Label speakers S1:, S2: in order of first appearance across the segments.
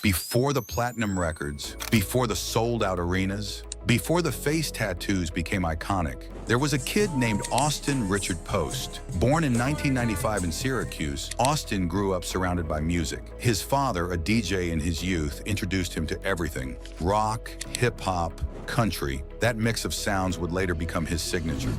S1: Before the platinum records, before the sold-out arenas, before the face tattoos became iconic, there was a kid named Austin Richard Post. Born in 1995 in Syracuse, Austin grew up surrounded by music. His father, a DJ in his youth, introduced him to everything: rock, hip-hop, country. That mix of sounds would later become his signature.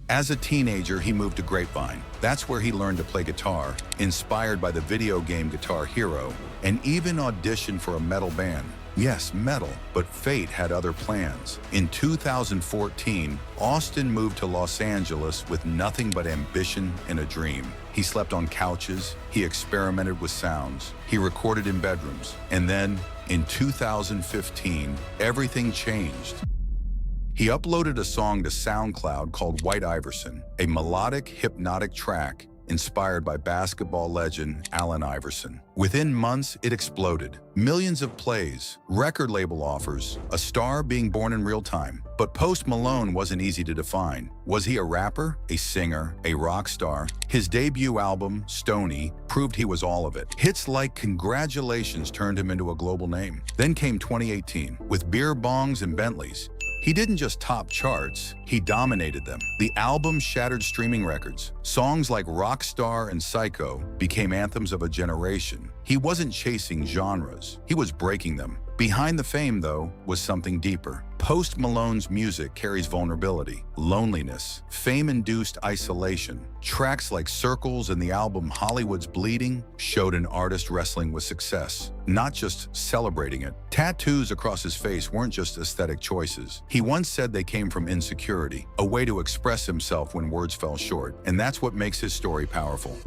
S1: As a teenager, he moved to Grapevine. That's where he learned to play guitar, inspired by the video game Guitar Hero, and even auditioned for a metal band. Yes, metal, but fate had other plans. In 2014, Austin moved to Los Angeles with nothing but ambition and a dream. He slept on couches, he experimented with sounds, he recorded in bedrooms, and then, in 2015, everything changed. He uploaded a song to SoundCloud called White Iverson, a melodic, hypnotic track inspired by basketball legend Allen Iverson. Within months, it exploded. Millions of plays, record label offers, a star being born in real time. But Post Malone wasn't easy to define. Was he a rapper, a singer, a rock star? His debut album, Stoney, proved he was all of it. Hits like Congratulations turned him into a global name. Then came 2018, with beer bongs and Bentleys. He didn't just top charts, he dominated them. The album shattered streaming records. Songs like Rockstar and Psycho became anthems of a generation. He wasn't chasing genres, he was breaking them. Behind the fame, though, was something deeper. Post Malone's music carries vulnerability, loneliness, fame-induced isolation. Tracks like Circles and the album Hollywood's Bleeding showed an artist wrestling with success, not just celebrating it. Tattoos across his face weren't just aesthetic choices. He once said they came from insecurity, a way to express himself when words fell short, and that's what makes his story powerful.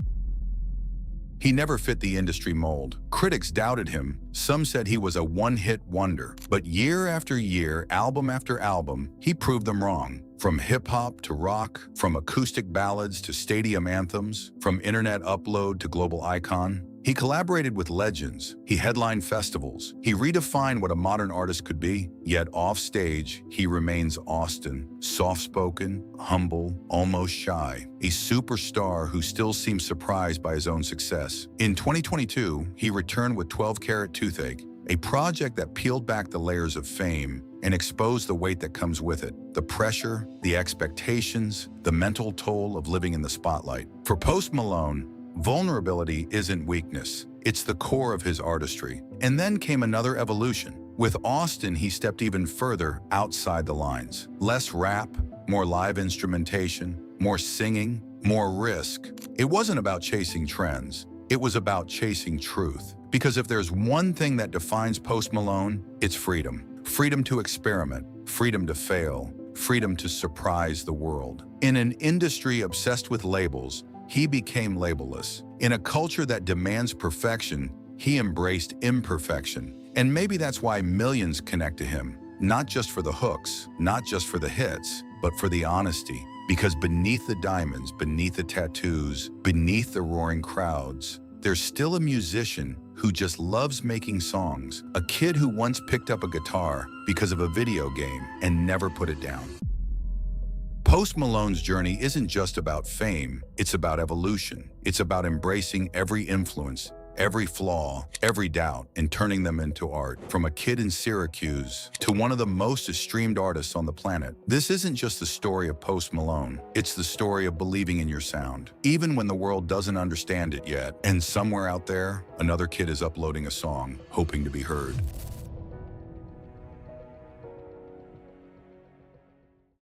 S1: He never fit the industry mold. Critics doubted him. Some said he was a one-hit wonder. But year after year, album after album, he proved them wrong. From hip-hop to rock, from acoustic ballads to stadium anthems, from internet upload to global icon, he collaborated with legends, he headlined festivals, he redefined what a modern artist could be, yet off-stage, he remains Austin, soft-spoken, humble, almost shy, a superstar who still seems surprised by his own success. In 2022, he returned with 12 Carat Toothache, a project that peeled back the layers of fame and exposed the weight that comes with it, the pressure, the expectations, the mental toll of living in the spotlight. For Post Malone, vulnerability isn't weakness, it's the core of his artistry. And then came another evolution. With Austin, he stepped even further outside the lines. Less rap, more live instrumentation, more singing, more risk. It wasn't about chasing trends, it was about chasing truth. Because if there's one thing that defines Post Malone, it's freedom. Freedom to experiment, freedom to fail, freedom to surprise the world. In an industry obsessed with labels, he became labelless. In a culture that demands perfection, he embraced imperfection. And maybe that's why millions connect to him, not just for the hooks, not just for the hits, but for the honesty. Because beneath the diamonds, beneath the tattoos, beneath the roaring crowds, there's still a musician who just loves making songs, a kid who once picked up a guitar because of a video game and never put it down. Post Malone's journey isn't just about fame, it's about evolution. It's about embracing every influence, every flaw, every doubt, and turning them into art. From a kid in Syracuse to one of the most streamed artists on the planet, this isn't just the story of Post Malone, it's the story of believing in your sound, even when the world doesn't understand it yet. And somewhere out there, another kid is uploading a song, hoping to be heard.